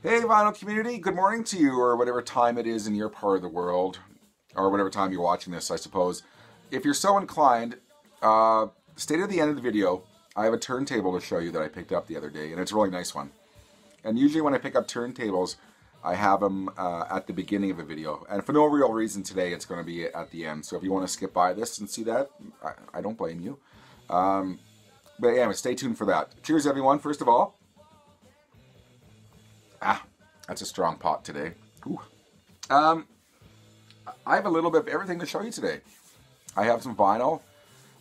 Hey, vinyl community, good morning to you, or whatever time it is in your part of the world, or whatever time you're watching this, I suppose. If you're so inclined, stay to the end of the video. I have a turntable to show you that I picked up the other day, and it's a really nice one. And usually when I pick up turntables, I have them at the beginning of a video. And for no real reason today, it's going to be at the end. So if you want to skip by this and see that, I don't blame you. But anyway, stay tuned for that. Cheers, everyone, first of all. Ah, that's a strong pot today. Ooh. I have a little bit of everything to show you today. I have some vinyl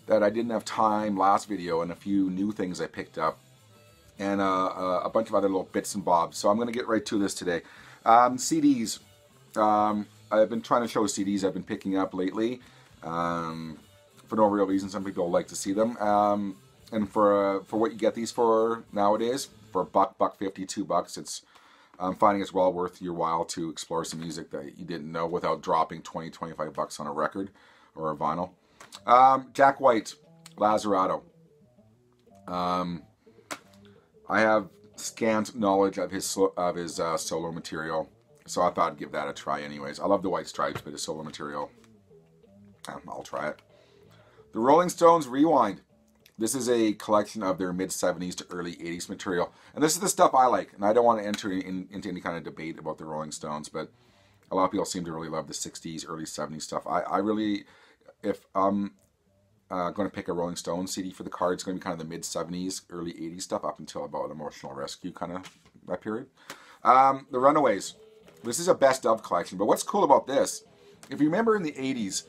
that I didn't have time last video, and a few new things I picked up, and a bunch of other little bits and bobs. So I'm going to get right to this today. CDs. I've been trying to show CDs I've been picking up lately. For no real reason. Some people like to see them. And for what you get these for nowadays, for $1.50, $2, I'm finding it's well worth your while to explore some music that you didn't know without dropping 20, 25 bucks on a record or a vinyl. Jack White, Lazzarato. I have scant knowledge of his solo material, so I thought I'd give that a try anyways. I love the White Stripes, but his solo material, I'll try it. The Rolling Stones Rewind. This is a collection of their mid-70s to early 80s material. And this is the stuff I like. And I don't want to enter into any kind of debate about the Rolling Stones, but a lot of people seem to really love the 60s, early 70s stuff. I really, if I'm going to pick a Rolling Stones CD for the car, it's going to be kind of the mid-70s, early 80s stuff up until about Emotional Rescue, kind of that period. The Runaways. This is a best of collection. But what's cool about this, if you remember in the 80s,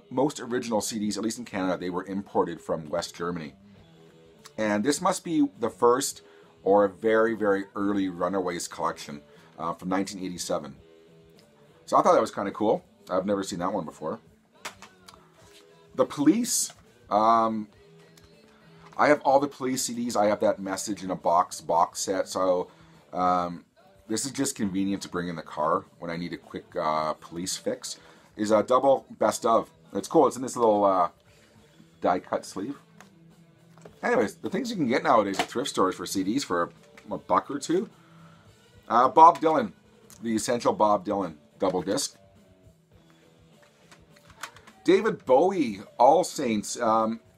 most original CDs, at least in Canada, they were imported from West Germany. And this must be the first or a very, very early Runaways collection from 1987. So I thought that was kind of cool. I've never seen that one before. The Police. I have all the Police CDs. I have that Message in a Box set. So this is just convenient to bring in the car when I need a quick police fix. Is a double best of. It's cool. It's in this little die-cut sleeve. Anyways, the things you can get nowadays at thrift stores for CDs for a buck or two. Bob Dylan, the Essential Bob Dylan double disc. David Bowie, All Saints.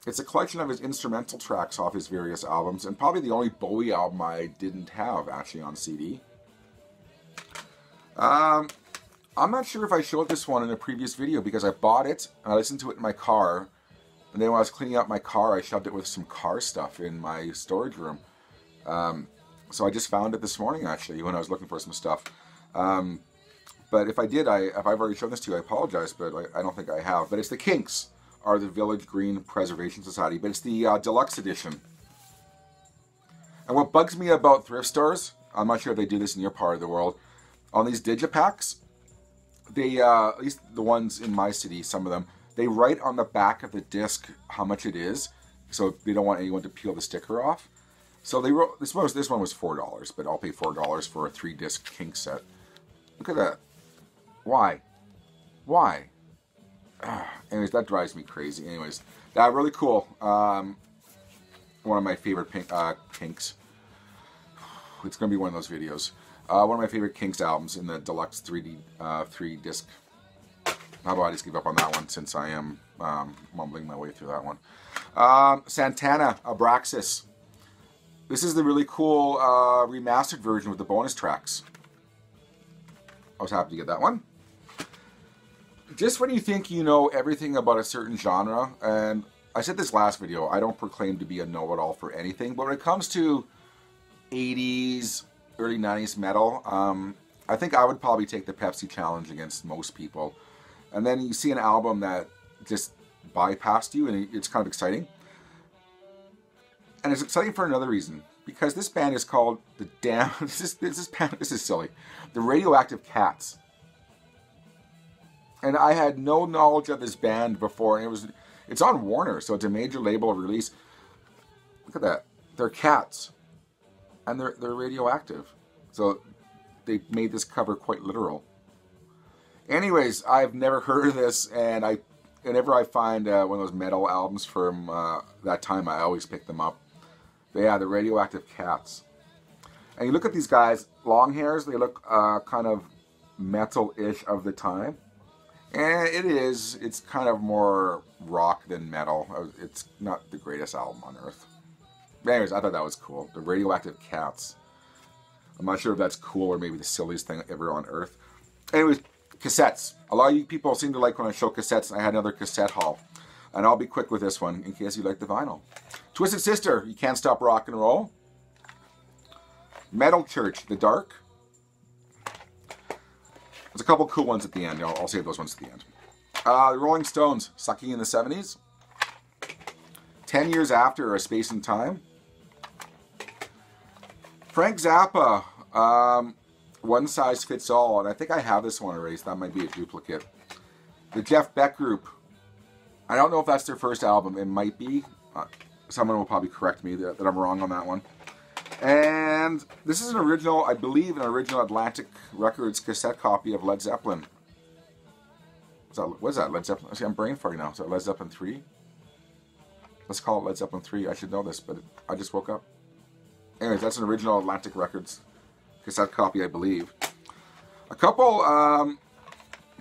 It's a collection of his instrumental tracks off his various albums, and probably the only Bowie album I didn't have actually on CD. I'm not sure if I showed this one in a previous video because I bought it and I listened to it in my car, and then when I was cleaning up my car I shoved it with some car stuff in my storage room. So I just found it this morning actually when I was looking for some stuff. But if I did, if I've already shown this to you, I apologize, but I don't think I have. But it's the Kinks, are the Village Green Preservation Society, but it's the deluxe edition. And what bugs me about thrift stores, I'm not sure if they do this in your part of the world, on these digipacks, they, at least the ones in my city, some of them, they write on the back of the disc how much it is, so they don't want anyone to peel the sticker off. So they wrote, this one was $4, but I'll pay $4 for a 3-disc Kink set. Look at that. Why? Why? Anyways, that drives me crazy. Anyways, that really cool. One of my favorite Kinks. It's going to be one of those videos. One of my favorite Kinks albums in the deluxe 3-disc. How about I just give up on that one since I am mumbling my way through that one. Santana, Abraxas. This is the really cool remastered version with the bonus tracks. I was happy to get that one. Just when you think you know everything about a certain genre, and I said this last video, I don't proclaim to be a know-it-all for anything, but when it comes to 80s, early 90s metal, I think I would probably take the Pepsi Challenge against most people. And then you see an album that just bypassed you, and it's kind of exciting. And it's exciting for another reason, because this band is called the this is silly, the Radioactive Cats. And I had no knowledge of this band before, and it's on Warner, so it's a major label release. Look at that, they're cats. And they're radioactive. So they made this cover quite literal. Anyways, I've never heard of this, and whenever I find one of those metal albums from that time, I always pick them up. But yeah, the Radioactive Cats. And you look at these guys, long hairs, they look kind of metal-ish of the time. And it's kind of more rock than metal. It's not the greatest album on earth. But anyways, I thought that was cool. The Radioactive Cats. I'm not sure if that's cool or maybe the silliest thing ever on earth. Anyways, cassettes. A lot of you people seem to like when I show cassettes. I had another cassette haul. And I'll be quick with this one in case you like the vinyl. Twisted Sister, You Can't Stop Rock and Roll. Metal Church, The Dark. There's a couple cool ones at the end. I'll save those ones at the end. The Rolling Stones, Sucking in the 70s. 10 Years After, A Space and Time. Frank Zappa, One Size Fits All, and I think I have this one already, so that might be a duplicate. The Jeff Beck Group. I don't know if that's their first album. It might be. Someone will probably correct me that I'm wrong on that one. And this is an original, I believe, an original Atlantic Records cassette copy of Led Zeppelin. What is that, Led Zeppelin? See, I'm brain farting now. Is that Led Zeppelin 3? Let's call it Led Zeppelin 3. I should know this, but I just woke up. Anyways, that's an original Atlantic Records cassette copy, I believe. A couple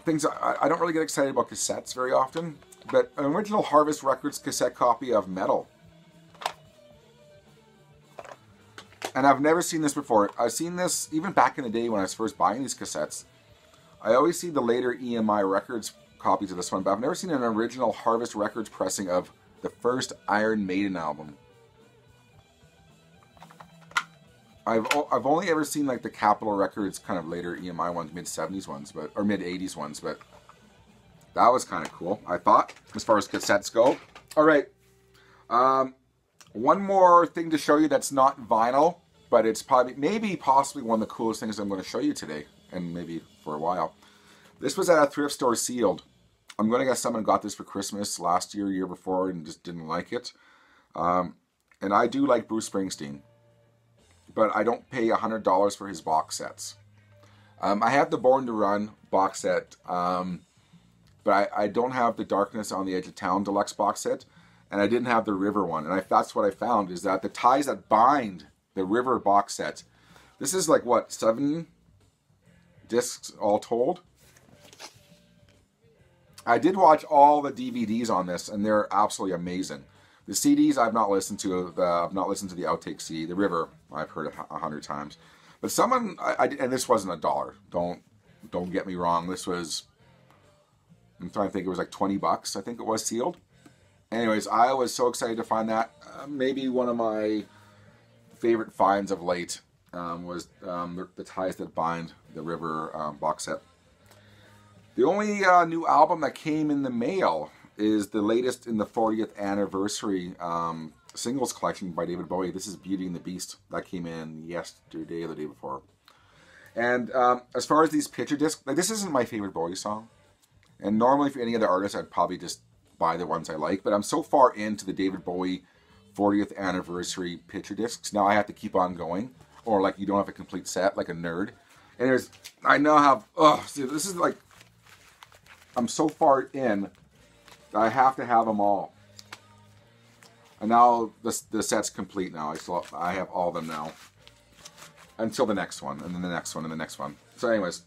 things, I don't really get excited about cassettes very often, but an original Harvest Records cassette copy of Metal. And I've never seen this before. I've seen this even back in the day when I was first buying these cassettes. I always see the later EMI Records copies of this one, but I've never seen an original Harvest Records pressing of the first Iron Maiden album. I've only ever seen like the Capitol Records kind of later EMI ones, mid-70s ones, or mid-80s ones, but that was kind of cool, I thought, as far as cassettes go. All right, one more thing to show you that's not vinyl, but it's possibly one of the coolest things I'm going to show you today, and maybe for a while. This was at a thrift store, sealed. I'm going to guess someone got this for Christmas last year, year before, and just didn't like it. And I do like Bruce Springsteen, but I don't pay $100 for his box sets. I have the Born to Run box set, but I don't have the Darkness on the Edge of Town deluxe box set, and I didn't have the River one. And that's what I found, is that the ties that bind the River box set, this is like, what, 7 discs all told? I did watch all the DVDs on this, and they're absolutely amazing. The CDs I've not listened to. I've not listened to the outtake CD. The River I've heard 100 times. But someone, and this wasn't $1. Don't get me wrong. This was, I'm trying to think, it was like 20 bucks. I think it was sealed. Anyways, I was so excited to find that. Maybe one of my favorite finds of late was the ties that bind the River box set. The only new album that came in the mail is the latest in the 40th anniversary singles collection by David Bowie. This is Beauty and the Beast. That came in yesterday or the day before. And as far as these picture discs, like, this isn't my favorite Bowie song. And normally for any other artist, I'd probably just buy the ones I like. But I'm so far into the David Bowie 40th anniversary picture discs. Now I have to keep on going. Or like you don't have a complete set, like a nerd. And I now have, see, this is like, I'm so far in, I have to have them all. And now the set's complete now. I have all of them now. Until the next one, and then the next one, and the next one. So anyways,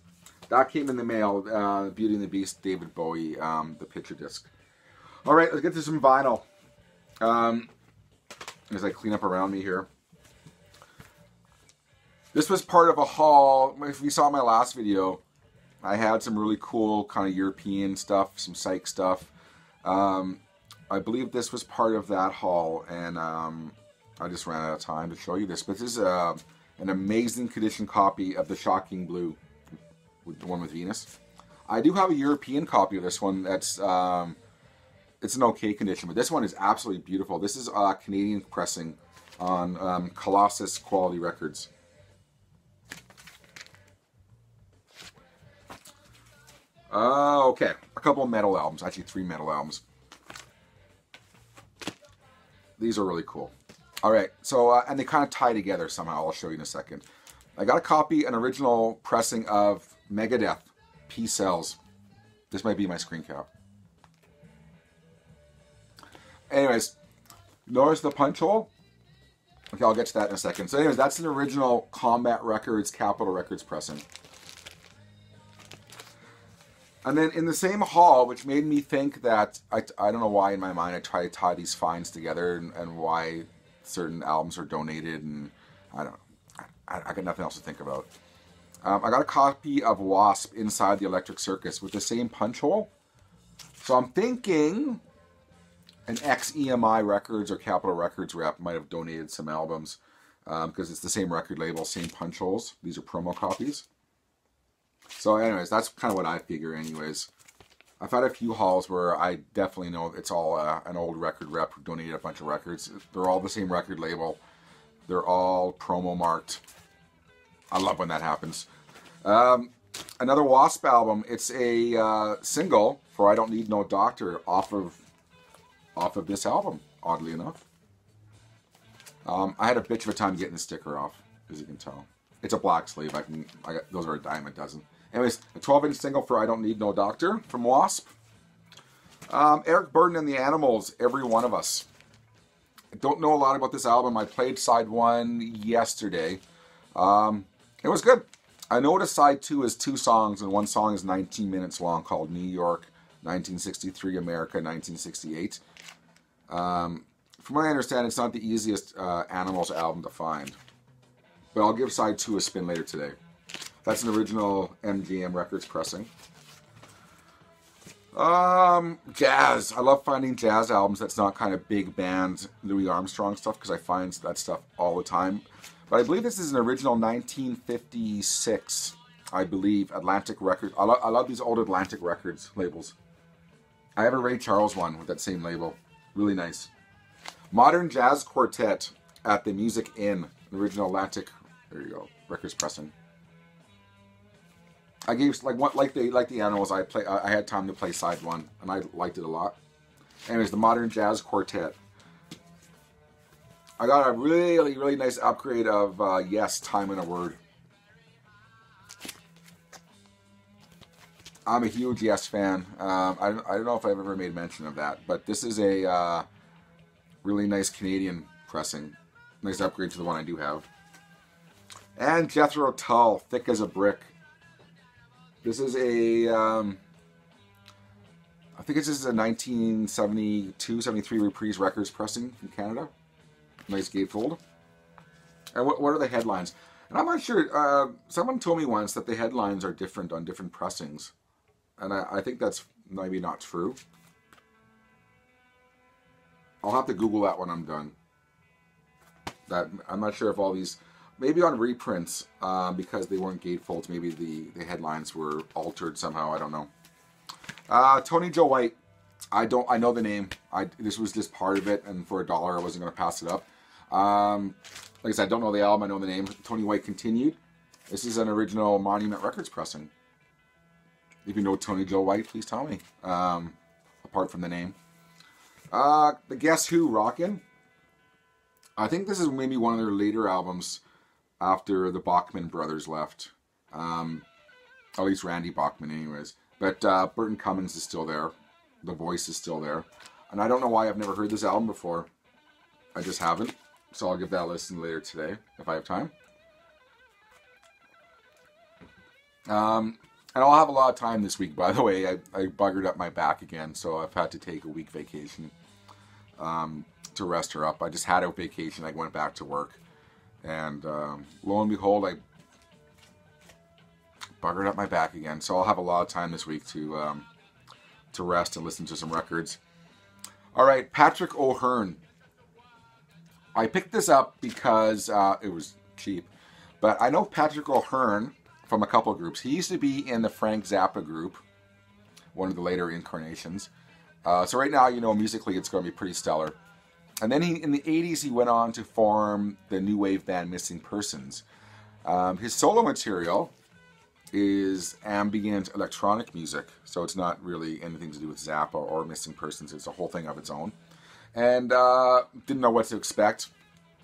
that came in the mail, Beauty and the Beast, David Bowie, the picture disc. Alright, let's get to some vinyl. As I clean up around me here. This was part of a haul. If you saw my last video, I had some really cool kind of European stuff, some psych stuff. I believe this was part of that haul, and I just ran out of time to show you this. But this is an amazing condition copy of the Shocking Blue, the one with Venus. I do have a European copy of this one that's, it's an okay condition, but this one is absolutely beautiful. This is Canadian pressing on Colossus Quality Records. Okay, a couple of metal albums, actually 3 metal albums. These are really cool. Alright, so, and they kind of tie together somehow. I'll show you in a second. I got a copy, an original pressing of Megadeth, Peace Sells. This might be my screen cap. Anyways, notice the punch hole? Okay, I'll get to that in a second. So anyways, that's an original Combat Records, Capitol Records pressing. And then in the same haul, which made me think that, I don't know why in my mind I try to tie these finds together and why certain albums are donated, and I don't know. I got nothing else to think about. I got a copy of Wasp Inside the Electric Circus with the same punch hole. So I'm thinking an ex-EMI Records or Capitol Records rep might have donated some albums because it's the same record label, same punch holes. These are promo copies. So anyways, that's kind of what I figure anyways. I've had a few hauls where I definitely know it's all an old record rep who donated a bunch of records. They're all the same record label. They're all promo marked. I love when that happens. Another Wasp album. It's a single for I Don't Need No Doctor off of this album, oddly enough. I had a bitch of a time getting the sticker off, as you can tell. It's a black sleeve. Those are a dime a dozen. Anyways, a 12-inch single for I Don't Need No Doctor from Wasp. Eric Burden and the Animals, Every One of Us. I don't know a lot about this album. I played side 1 yesterday. It was good. I noticed side 2 is 2 songs, and one song is 19 minutes long, called New York, 1963, America, 1968. From what I understand, it's not the easiest Animals album to find. But I'll give side 2 a spin later today. That's an original MGM Records pressing. Jazz. I love finding jazz albums that's not kind of big band Louis Armstrong stuff, because I find that stuff all the time. But I believe this is an original 1956, I believe, Atlantic Records. I love these old Atlantic Records labels. I have a Ray Charles one with that same label. Really nice. Modern Jazz Quartet at the Music Inn. Original Atlantic, there you go, Records pressing. I gave, like the Animals, I had time to play side 1, and I liked it a lot. Anyways, the Modern Jazz Quartet. I got a really, really nice upgrade of Yes, Time and a Word. I'm a huge Yes fan. I don't know if I've ever made mention of that, but this is a really nice Canadian pressing. Nice upgrade to the one I do have. And Jethro Tull, Thick as a Brick. This is a, I think this is a 1972-73 Reprise Records pressing from Canada. Nice gatefold. And what are the headlines? And I'm not sure, someone told me once that the headlines are different on different pressings. And I think that's maybe not true. I'll have to Google that when I'm done. I'm not sure if all these, maybe on reprints, because they weren't gatefolds, maybe the headlines were altered somehow, I don't know. Tony Joe White. I know the name. This was just part of it, and for $1 I wasn't going to pass it up. Like I said, I don't know the album, I know the name. Tony White Continued. This is an original Monument Records pressing. If you know Tony Joe White, please tell me. Apart from the name. The Guess Who, Rockin'. I think this is maybe one of their later albums after the Bachman brothers left. At least Randy Bachman anyways. But Burton Cummings is still there. The voice is still there. And I don't know why I've never heard this album before. I just haven't. So I'll give that a listen later today, if I have time. And I'll have a lot of time this week, by the way. I buggered up my back again, so I've had to take a week vacation to rest her up. I just had a vacation. I went back to work. And lo and behold, I buggered up my back again. So I'll have a lot of time this week to rest and listen to some records. All right, Patrick O'Hearn. I picked this up because it was cheap. But I know Patrick O'Hearn from a couple of groups. He used to be in the Frank Zappa group, one of the later incarnations. So right now, you know, musically it's going to be pretty stellar. And then in the 80s, he went on to form the new wave band Missing Persons. His solo material is ambient electronic music, so it's not really anything to do with Zappa or Missing Persons. It's a whole thing of its own. And didn't know what to expect.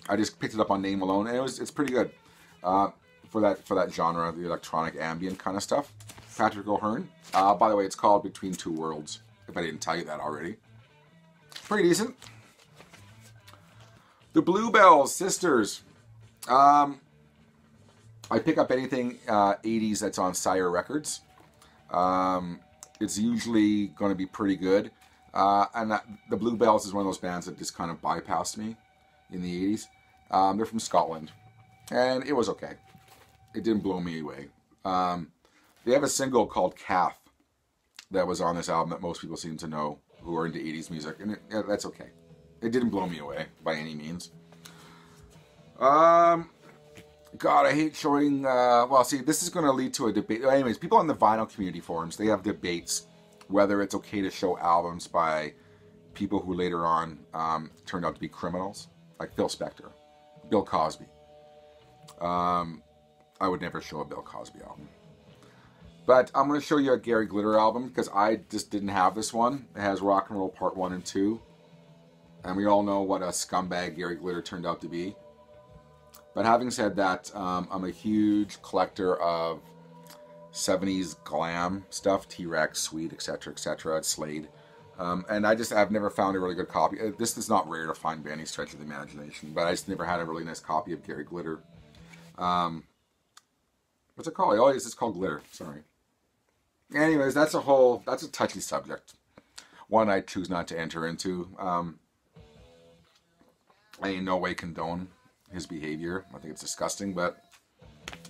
I just picked it up on name alone, and it's pretty good for that genre, the electronic ambient kind of stuff. Patrick O'Hearn. By the way, it's called Between Two Worlds, if I didn't tell you that already. Pretty decent. The Bluebells Sisters. I pick up anything 80s that's on Sire Records. It's usually going to be pretty good. The Bluebells is one of those bands that just kind of bypassed me in the 80s. They're from Scotland. And it was okay. It didn't blow me away. They have a single called Calf that was on this album that most people seem to know who are into 80s music. And that's okay. It didn't blow me away by any means. God, I hate showing... well, see, this is going to lead to a debate. Anyways, people on the vinyl community forums, they have debates whether it's okay to show albums by people who later on turned out to be criminals, like Phil Spector, Bill Cosby. I would never show a Bill Cosby album. But I'm going to show you a Gary Glitter album because I just didn't have this one. It has Rock and Roll Part 1 and 2. And we all know what a scumbag Gary Glitter turned out to be. But having said that, I'm a huge collector of 70s glam stuff, T-Rex, Sweet, etc., etc., Slade. And I've never found a really good copy. This is not rare to find by any stretch of the imagination, but I just never had a really nice copy of Gary Glitter. What's it called? Oh, it's called Glitter. Sorry. Anyways, that's a touchy subject. One I choose not to enter into. I in no way condone his behavior. I think it's disgusting, but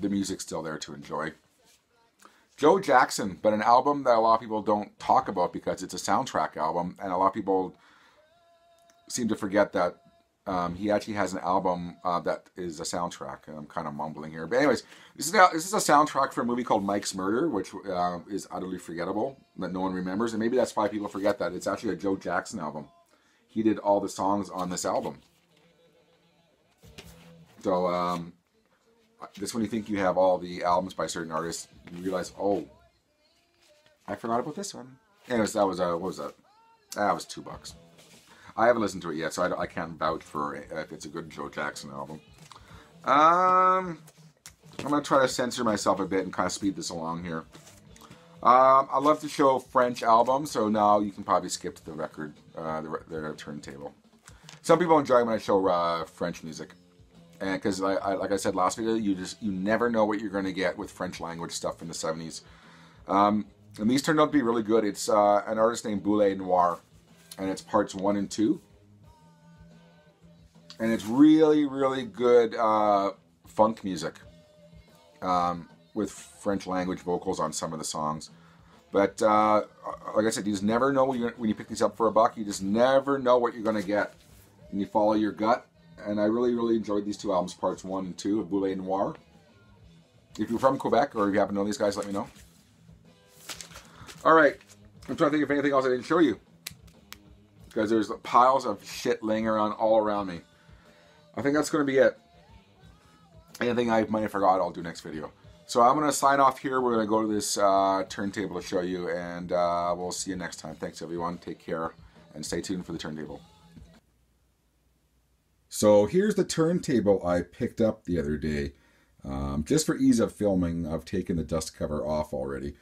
the music's still there to enjoy. Joe Jackson, but an album that a lot of people don't talk about because it's a soundtrack album, and a lot of people seem to forget that he actually has an album that is a soundtrack, and I'm kind of mumbling here. But anyways, this is a soundtrack for a movie called Mike's Murder, which is utterly forgettable, that no one remembers, and maybe that's why people forget that. It's actually a Joe Jackson album. He did all the songs on this album. So, this when you think you have all the albums by certain artists, you realize, oh, I forgot about this one. Anyways, that was, what was that? That was $2. I haven't listened to it yet, so I can't vouch for if it's a good Joe Jackson album. I'm going to try to censor myself a bit and kind of speed this along here. I love to show French albums, so now you can probably skip to the record, the turntable. Some people enjoy when I show French music. And because, like I said last video, you never know what you're going to get with French language stuff in the 70s. And these turned out to be really good. It's an artist named Boule Noir, and it's parts 1 and 2. And it's really, really good funk music with French language vocals on some of the songs. But like I said, you just never know when you pick these up for $1. You just never know what you're going to get. And you follow your gut. And I really, really enjoyed these two albums, parts 1 and 2 of Boule Noir. If you're from Quebec or if you happen to know these guys, let me know. Alright, I'm trying to think of anything else I didn't show you. Because there's piles of shit laying around all around me. I think that's going to be it. Anything I might have forgot, I'll do next video. So I'm going to sign off here. We're going to go to this turntable to show you. And we'll see you next time. Thanks, everyone. Take care. And stay tuned for the turntable. So here's the turntable I picked up the other day. Just for ease of filming, I've taken the dust cover off already.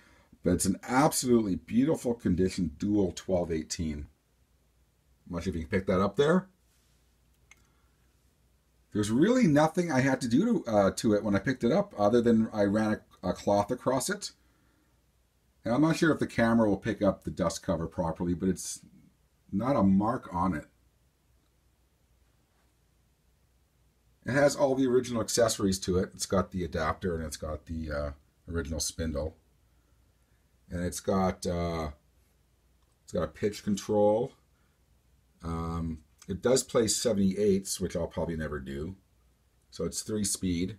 But it's an absolutely beautiful condition dual 1218. I'm not sure if you can pick that up there. There's really nothing I had to do to it when I picked it up other than I ran a cloth across it. And I'm not sure if the camera will pick up the dust cover properly, but it's not a mark on it. It has all the original accessories to it. It's got the adapter and it's got the original spindle. And it's got a pitch control. It does play 78s, which I'll probably never do. So it's 3-speed.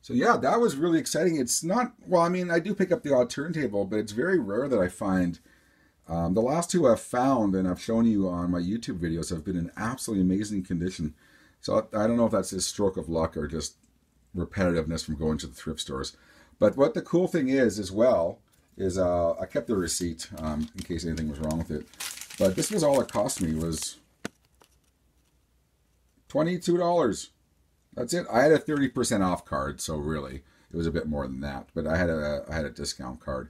So yeah, that was really exciting. It's not, well, I mean, I do pick up the odd turntable, but it's very rare that I find. The last two I've found and I've shown you on my YouTube videos have been in absolutely amazing condition. So I don't know if that's a stroke of luck or just repetitiveness from going to the thrift stores. But what the cool thing is as well is I kept the receipt in case anything was wrong with it. But this was all it cost me, was $22. That's it. I had a 30% off card, so really it was a bit more than that. But I had a discount card.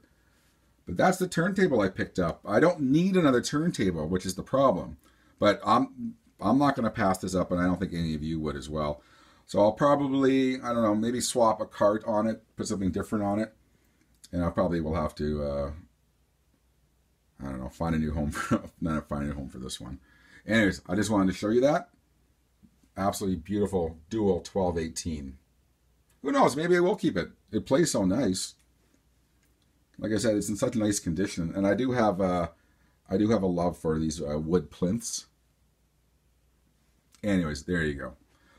But that's the turntable I picked up. I don't need another turntable, which is the problem. But I'm not going to pass this up, and I don't think any of you would as well. So I'll probably, I don't know, maybe swap a cart on it, put something different on it. And I probably will have to, I don't know, find a new home for, not find a new home for this one. Anyways, I just wanted to show you that. Absolutely beautiful dual 1218. Who knows? Maybe I will keep it. It plays so nice. Like I said, it's in such nice condition, and I do have a love for these wood plinths. Anyways, there you go.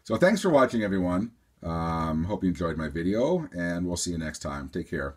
So thanks for watching, everyone. Hope you enjoyed my video, and we'll see you next time. Take care.